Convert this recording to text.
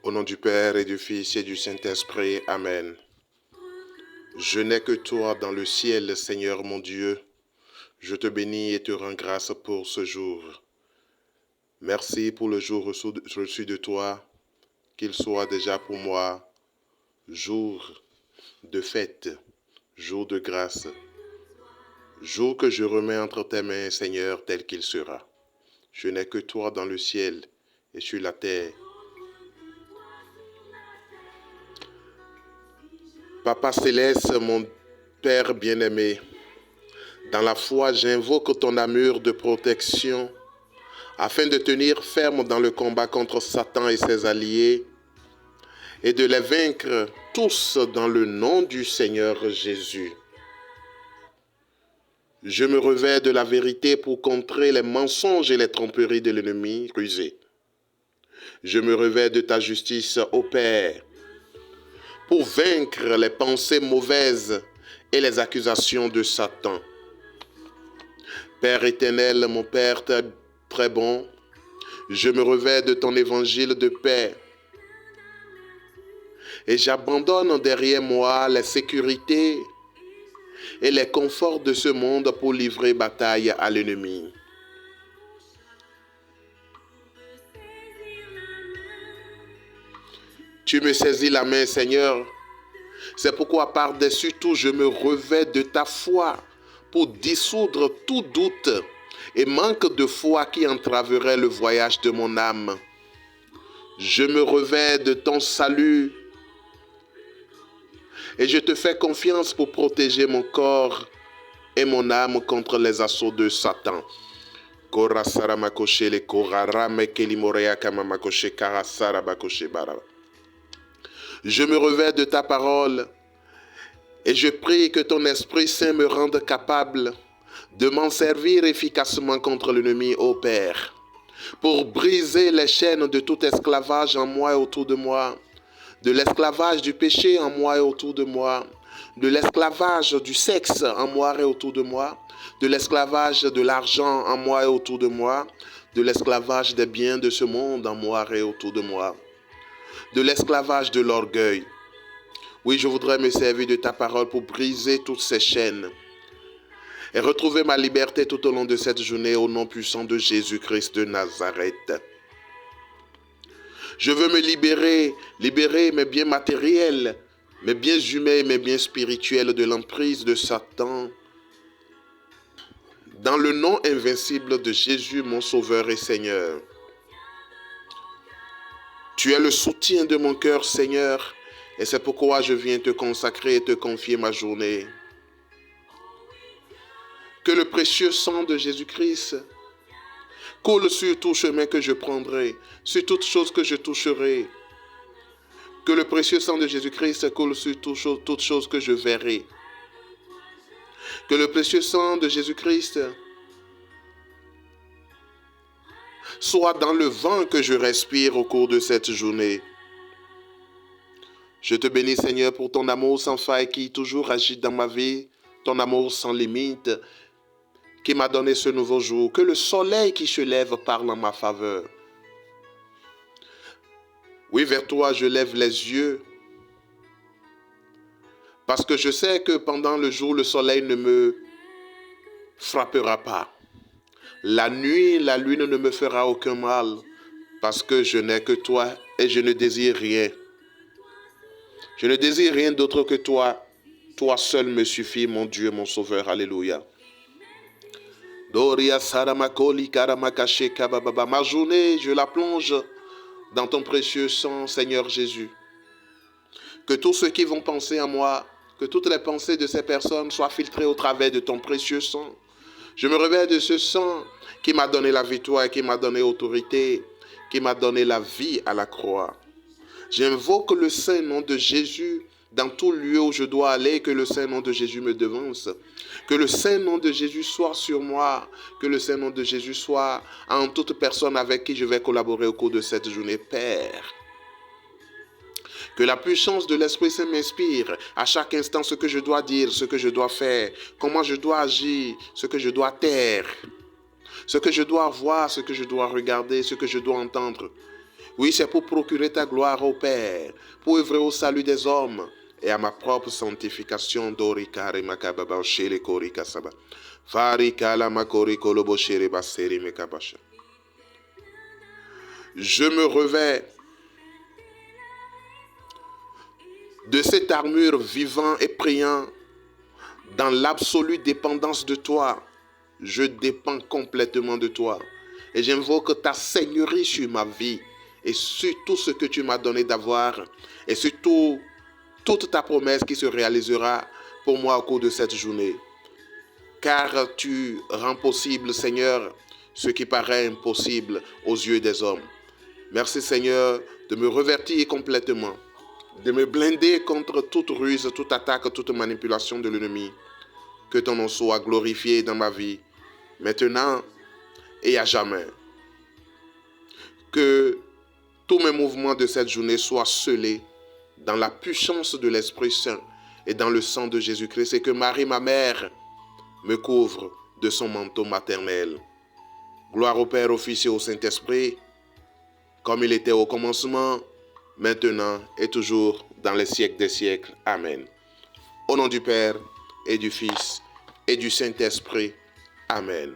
Au nom du Père et du Fils et du Saint-Esprit, Amen. Je n'ai que toi dans le ciel, Seigneur mon Dieu. Je te bénis et te rends grâce pour ce jour. Merci pour le jour reçu de toi, qu'il soit déjà pour moi jour de fête, jour de grâce, jour que je remets entre tes mains, Seigneur, tel qu'il sera. Je n'ai que toi dans le ciel et sur la terre. Papa céleste, mon Père bien-aimé, dans la foi, j'invoque ton amour de protection afin de tenir ferme dans le combat contre Satan et ses alliés et de les vaincre tous dans le nom du Seigneur Jésus. Je me revêts de la vérité pour contrer les mensonges et les tromperies de l'ennemi rusé. Je me revêts de ta justice, ô Père, pour vaincre les pensées mauvaises et les accusations de Satan. Père éternel, mon Père très bon, je me revêts de ton évangile de paix et j'abandonne derrière moi les sécurités et les conforts de ce monde pour livrer bataille à l'ennemi. Tu me saisis la main, Seigneur. C'est pourquoi par-dessus tout, je me revêts de ta foi pour dissoudre tout doute et manque de foi qui entraverait le voyage de mon âme. Je me revêts de ton salut et je te fais confiance pour protéger mon corps et mon âme contre les assauts de Satan. Je me revêts de ta parole et je prie que ton Esprit Saint me rende capable de m'en servir efficacement contre l'ennemi, ô Père, pour briser les chaînes de tout esclavage en moi et autour de moi, de l'esclavage du péché en moi et autour de moi, de l'esclavage du sexe en moi et autour de moi, de l'esclavage de l'argent en moi et autour de moi, de l'esclavage des biens de ce monde en moi et autour de moi, de l'esclavage de l'orgueil. Oui, je voudrais me servir de ta parole pour briser toutes ces chaînes et retrouver ma liberté tout au long de cette journée au nom puissant de Jésus-Christ de Nazareth. Je veux me libérer mes biens matériels, mes biens humains et mes biens spirituels de l'emprise de Satan. Dans le nom invincible de Jésus, mon Sauveur et Seigneur. Tu es le soutien de mon cœur, Seigneur, et c'est pourquoi je viens te consacrer et te confier ma journée. Que le précieux sang de Jésus-Christ coule sur tout chemin que je prendrai, sur toute chose que je toucherai. Que le précieux sang de Jésus-Christ coule sur toute chose que je verrai. Que le précieux sang de Jésus-Christ soit dans le vent que je respire au cours de cette journée. Je te bénis, Seigneur, pour ton amour sans faille qui toujours agit dans ma vie, ton amour sans limite qui m'a donné ce nouveau jour. Que le soleil qui se lève parle en ma faveur. Oui, vers toi, je lève les yeux parce que je sais que pendant le jour, le soleil ne me frappera pas. La nuit, la lune ne me fera aucun mal parce que je n'ai que toi et je ne désire rien. Je ne désire rien d'autre que toi. Toi seul me suffit, mon Dieu, mon Sauveur. Alléluia. Doria Saramakoli Karamakashe Kabababa. Ma journée, je la plonge dans ton précieux sang, Seigneur Jésus. Que tous ceux qui vont penser à moi, que toutes les pensées de ces personnes soient filtrées au travers de ton précieux sang. Je me réveille de ce sang qui m'a donné la victoire, qui m'a donné autorité, qui m'a donné la vie à la croix. J'invoque le saint nom de Jésus dans tout lieu où je dois aller, que le saint nom de Jésus me devance. Que le saint nom de Jésus soit sur moi, que le saint nom de Jésus soit en toute personne avec qui je vais collaborer au cours de cette journée, Père. Que la puissance de l'Esprit Saint m'inspire à chaque instant ce que je dois dire, ce que je dois faire, comment je dois agir, ce que je dois taire, ce que je dois voir, ce que je dois regarder, ce que je dois entendre. Oui, c'est pour procurer ta gloire au Père, pour œuvrer au salut des hommes et à ma propre sanctification. Dorikare makababa shere korika saba. Farikala makori kolobo shere basere mekabasha. Je me revais de cette armure vivant et priant dans l'absolue dépendance de toi. Je dépends complètement de toi. Et j'invoque ta seigneurie sur ma vie et sur tout ce que tu m'as donné d'avoir et sur toute ta promesse qui se réalisera pour moi au cours de cette journée. Car tu rends possible, Seigneur, ce qui paraît impossible aux yeux des hommes. Merci, Seigneur, de me revêtir complètement, de me blinder contre toute ruse, toute attaque, toute manipulation de l'ennemi. Que ton nom soit glorifié dans ma vie, maintenant et à jamais. Que tous mes mouvements de cette journée soient scellés dans la puissance de l'Esprit Saint et dans le sang de Jésus-Christ, et que Marie, ma mère, me couvre de son manteau maternel. Gloire au Père, au Fils et au Saint-Esprit, comme il était au commencement, maintenant et toujours, dans les siècles des siècles. Amen. Au nom du Père et du Fils et du Saint-Esprit. Amen.